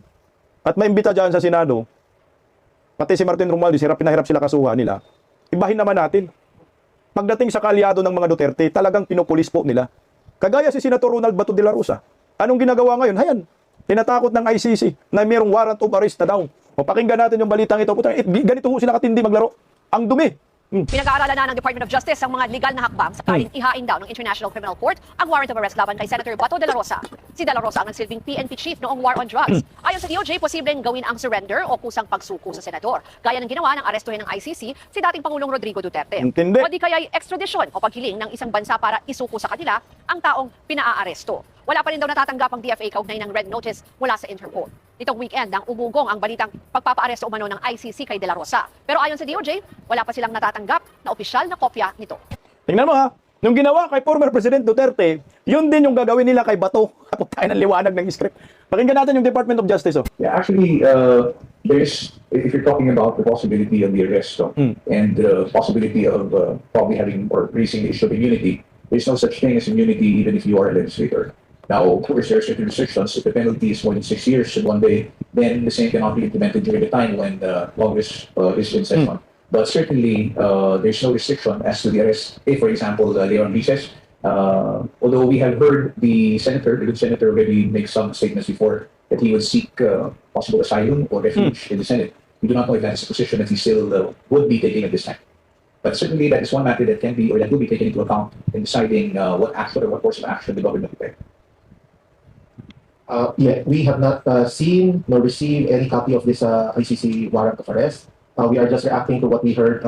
at maimbita dyan sa Senado, pati si Martin Romualdez, hirap na hirap sila kasuha nila, ibahin naman natin. Pagdating sa kaalyado ng mga Duterte, talagang pinupulis po nila. Kagaya si Senator Ronald Bato de la Rosa. Anong ginagawa ngayon? Hayan, tinatakot ng ICC na mayroong warrant of arrest na daw. O pakinggan natin yung balitang ito. Ganito ho sila katindi maglaro. Ang dumi. Pinag-aaralan na ng Department of Justice ang mga legal na hakbang sakaling ihain daw ng International Criminal Court ang warrant of arrest laban kay Senator Bato de la Rosa. Si de la Rosa ang nagsilbing PNP chief noong war on drugs. Ayon sa DOJ, posibleng gawin ang surrender o kusang pagsuko sa senador. Gaya ng ginawa ng arestuhin ng ICC si dating Pangulong Rodrigo Duterte. Intindi. O di kaya extradition o paghiling ng isang bansa para isuko sa kanila ang taong pinaaresto. Wala pa rin daw natatanggap ang DFA kaugnay ng red notice mula sa Interpol. Nitong weekend nang umugong ang balitang pagpapaaresto umano ng ICC kay De La Rosa. Pero ayon sa DOJ, wala pa silang natatanggap na opisyal na kopya nito. Tingnan mo nung ginawa kay former President Duterte, yun din yung gagawin nila kay Bato. Kapag tayo ng liwanag ng script. Pakinggan natin yung Department of Justice. Yeah, actually, if you're talking about the possibility of the arrest and the possibility of probably having or raising the issue of immunity, there's no such thing as immunity even if you are a legislator. Now, of course, there are certain restrictions. If the penalty is more than 6 years in one day, then the same cannot be implemented during the time when Congress is in session. But certainly, there's no restriction as to the arrest. If, for example, they are on recess, although we have heard the good senator already make some statements before that he would seek possible asylum or refuge in the Senate. We do not know if that is a position that he still would be taking at this time. But certainly, that is one matter that can be or that will be taken into account in deciding what action or what course of action the government will take. Yeah, we have not seen nor received any copy of this ICC warrant of arrest. We are just reacting to what we heard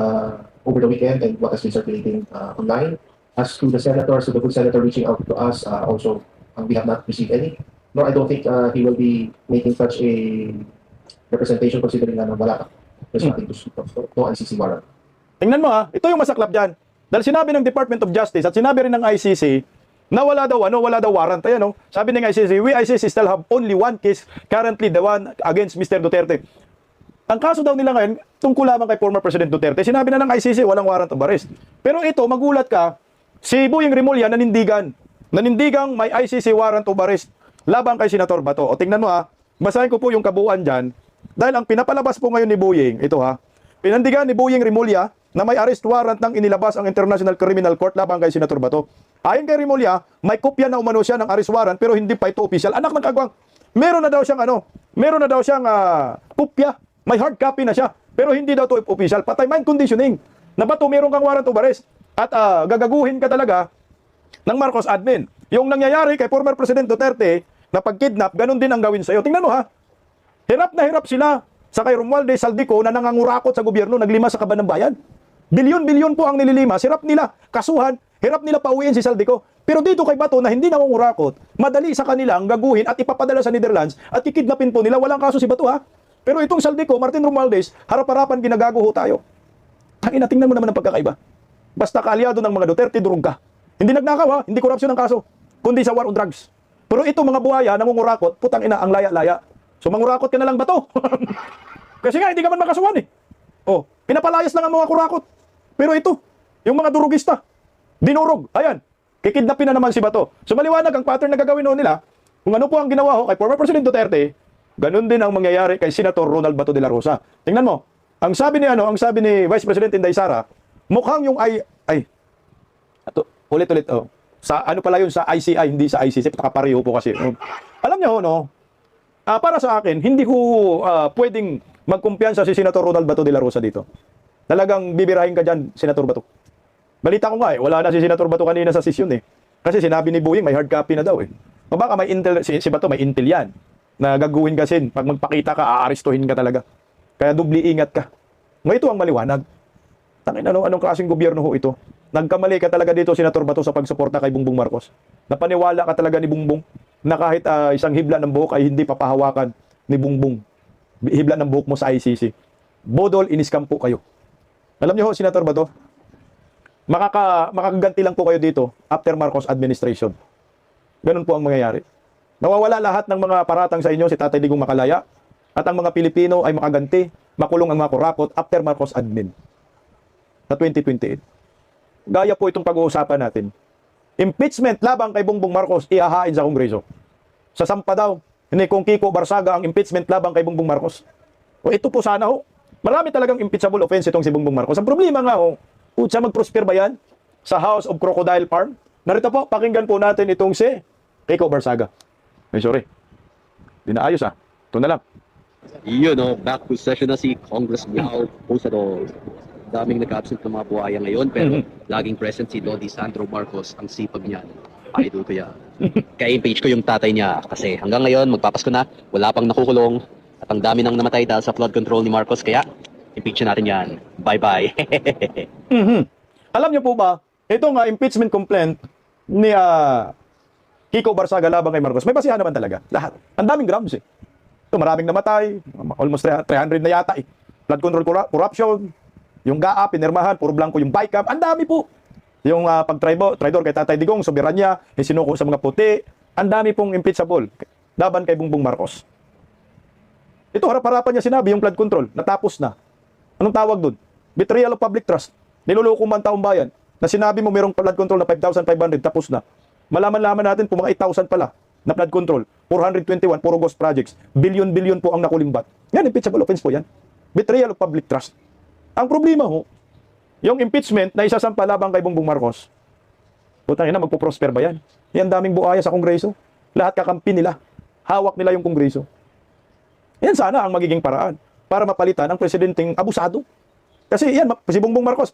over the weekend and what has been circulating online. As to the senator, so the good senator reaching out to us, also we have not received any. Nor I don't think he will be making such a representation considering na wala. There's nothing to ICC warrant. Tingnan mo ito yung masaklap dyan. Dahil sinabi ng Department of Justice at sinabi rin ng ICC na wala daw warrant. Ayan, sabi ng ICC, we ICC still have only one case, currently the one against Mr. Duterte. Ang kaso daw nila ngayon, tungkol lamang kay former President Duterte. Sinabi na ng ICC, walang warrant of arrest. Pero ito, magulat ka, si Boying Rimulya nanindigan. Nanindigang may ICC warrant of arrest laban kay Senator Bato. O tingnan mo basahin ko po yung kabuuan dyan. Dahil ang pinapalabas po ngayon ni Boying, ito pinandigan ni Boying Rimulya na may arrest warrant ng inilabas ang International Criminal Court laban kay Senator Bato. Ayon kay Rimulya, may kopya na umano siya ng arrest warrant pero hindi pa ito official. Anak ng kagwang, meron na daw siyang kopya, may hard copy na siya, pero hindi daw ito official. Patay mind conditioning. Na Bato, meron kang warrant of arrest at gagaguhin ka talaga ng Marcos admin. Yung nangyayari kay former President Duterte na pagkidnap, ganun din ang gawin sa iyo. Tingnan mo hirap na hirap sila sa kay Romualdez Saldico na nangangurakot sa gobyerno, naglima sa kaban ng bayan. Bilyon-bilyon po ang nililimas, hirap nila kasuhan, hirap nila pauwiin si Saldico. Pero dito kay Bato na hindi nangungurakot, madali sa kanila ang gaguhin at ipapadala sa Netherlands at kikidnapin po nila, walang kaso si Bato ha. Pero itong Saldico, Martin Romualdez, harap-harapan ginagago ho tayo. Tangina, tingnan mo naman ang pagkakaiba. Basta kaalyado ng mga Duterte, durog ka. Hindi nagnakaw ha, hindi korupsyon ang kaso, kundi sa war on drugs. Pero ito mga buhaya, nangungurakot, putang ina, ang laya-laya. So mangurakot ka na lang Bato. Kasi nga, hindi ka man makasuhan eh. Oh, pinapalayas lang ang mga kurakot. Pero ito, yung mga durugista, dinurog, ayan, kikidnapin na naman si Bato. So maliwanag ang pattern na gagawin nila, kung ano po ang ginawa ho kay former President Duterte, ganun din ang mangyayari kay Senator Ronald Bato de la Rosa. Tingnan mo, ang sabi ni Vice President Inday Sara, mukhang yung ulit-ulit, sa ano pala yun, sa ICI, hindi sa ICC, nakapareho po kasi. Alam niyo ho, no, para sa akin, hindi ko pwedeng magkumpiyansa si Senator Ronald Bato de la Rosa dito. Talagang bibirahin ka dyan, Senator Bato. Balita ko nga wala na si Senator Bato kanina sa sesyon eh. Kasi sinabi ni Boying, may hard copy na daw eh. O baka may intel, si Bato may intel yan. Na gagawin kasi, pag magpakita ka, aarestuhin ka talaga. Kaya dubli ingat ka. Ngayon ito ang maliwanag. Tangin, anong klaseng gobyerno ho ito? Nagkamali ka talaga dito, Senator Bato, sa pagsuporta kay Bongbong Marcos. Napaniwala ka talaga ni Bongbong na kahit isang hibla ng buhok ay hindi papahawakan ni Bongbong. Hibla ng buhok mo sa ICC. Bodol, iniskampo kayo. Alam niyo ho, Senator Bato, makakaganti lang po kayo dito after Marcos administration. Ganun po ang mangyayari. Nawawala lahat ng mga paratang sa inyo, si Tatay Digong makalaya, at ang mga Pilipino ay makaganti, makulong ang mga kurakot after Marcos admin na 2028. Gaya po itong pag-uusapan natin. Impeachment labang kay Bongbong Marcos, ihahain sa Kongreso. Sasampa daw ni Kong Kiko Barsaga ang impeachment labang kay Bongbong Marcos. O ito po sana ho. Marami talagang impeachable offense itong si Bongbong Marcos. Ang problema nga ho, siya mag-prosper ba yan sa House of Crocodile Farm? Narito po, pakinggan po natin itong si Kiko Barsaga. Ay, sorry. Di na ayos Ito na lang. Yun, back to session na si Congress Miao Posador. Daming nag-absent ng mga buhaya ngayon, pero laging present si Lodi Sandro Marcos, ang sipag niya. Idol ko yan. Kaya impeach ko yung tatay niya kasi hanggang ngayon, magpapasko na, wala pang nakukulong at ang dami nang namatay dahil sa flood control ni Marcos, kaya impeach natin yan. Bye-bye. Alam niyo po ba, ito nga impeachment complaint ni Kiko Barsaga labang kay Marcos, may basihan naman talaga. Lahat. Ang daming grounds eh. Ito, maraming namatay, almost 300 na yata eh. Flood control corruption, yung GAA, pinirmahan, puro blanco yung BICAM, ang dami po. Yung pag-traidor kay Tatay Digong, soberanya, sinuko sa mga puti, ang dami pong impeachable laban kay Bongbong Marcos. Ito, harap-harapan niya sinabi yung flood control, natapos na. Anong tawag dun? Betrayal of public trust. Niluloko man taong bayan na sinabi mo mayroong flood control na 5,500, tapos na. Malaman-laman natin po mga 8,000 pala na flood control, 421, puro ghost projects, billion-billion po ang nakulimbat. Yan, impeachable offense po yan. Betrayal of public trust. Ang problema ho, yung impeachment na isasampa labang kay Bongbong Marcos, putang ina, magpo-prosper ba yan? Yan daming buhaya sa Kongreso. Lahat kakampi nila. Hawak nila yung Kongreso. Yan sana ang magiging paraan para mapalitan ang presidenteng abusado. Kasi yan, si Bongbong Marcos,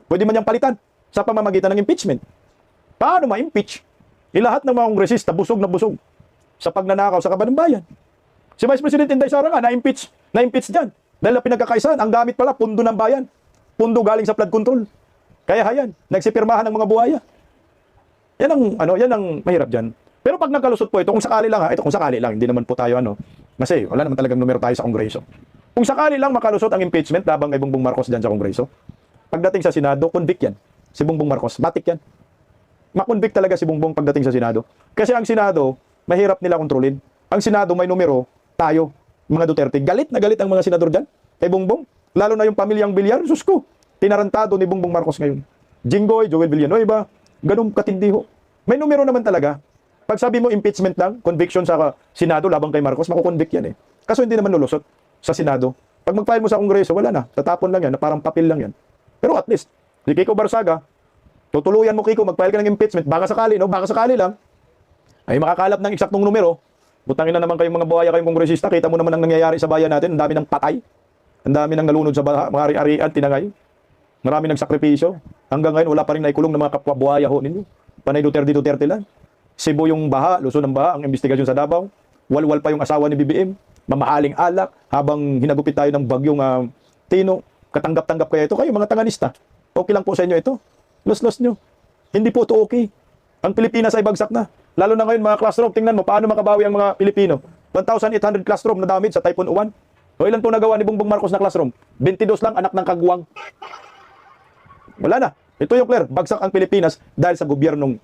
pwede man niyang palitan sa pamamagitan ng impeachment. Paano ma-impeach? Lahat ng mga kongresista, busog na busog sa pagnanakaw sa kaban ng bayan. Si Vice President Inday Sara nga, na-impeach dyan. Dahil na pinagkakaisahan, ang gamit pala, pundo ng bayan. Pundo galing sa flood control. Kaya hayan, nagsipirmahan ng mga buhaya. Yan ang mahirap dyan. Pero pag nagkalusot po ito, kung sakali lang kung sakali lang, hindi naman po tayo kasi wala naman talagang numero tayo sa Kongreso. Kung sakali lang makalusot ang impeachment labang kay Bongbong Marcos dyan sa Kongreso, pagdating sa Senado, convict yan. Si Bongbong Marcos, matik yan. Makonvict talaga si Bongbong pagdating sa Senado. Kasi ang Senado, mahirap nila kontrolin. Ang Senado may numero, tayo, mga Duterte. Galit na galit ang mga senador dyan kay Bongbong. Lalo na yung pamilyang Villar, sus ko, tinarantado ni Bongbong Marcos ngayon. Jinggoy, Joel Villanueva, ganun katindi ho. May numero naman talaga. Pag sabi mo impeachment lang, conviction sa Senado labang kay Marcos, makukonvict yan eh. Kaso hindi naman lulusot sa Senado. Pag mag-file mo sa Kongreso, wala na. Tatapon lang yan, na parang papel lang yan. Pero at least, si Kiko Barsaga, tutuluyan mo Kiko, mag-file ka ng impeachment, baka sakali lang, ay makakalap ng eksaktong numero. Butangin na naman kayong mga buhaya, kayong kongresista, kita mo naman ang nangyayari sa bayan natin, ang dami ng patay, ang dami ng nalunod sa mga ari-arian, tinangay, marami ng sakripisyo. Hanggang ngayon, wala pa rin naikulong ng mga kapwa buhaya ho ninyo. Panay Duterte lang. Cebu yung baha, Luzon ng baha, ang investigasyon sa Davao. Walwal pa yung asawa ni BBM, mamahaling alak, habang hinagupit tayo ng bagyong Tino. Katanggap-tanggap kaya ito, kayo mga tanganista. Okay lang po sa inyo ito. Los-los nyo. Hindi po ito okay. Ang Pilipinas ay bagsak na. Lalo na ngayon mga classroom, tingnan mo paano makabawi ang mga Pilipino. 1,800 classroom na damage sa Typhoon Uwan. O ilan po nagawa ni Bongbong Marcos na classroom? 22 lang, anak ng kagwang. Wala na. Ito yung clear, bagsak ang Pilipinas dahil sa gobyernong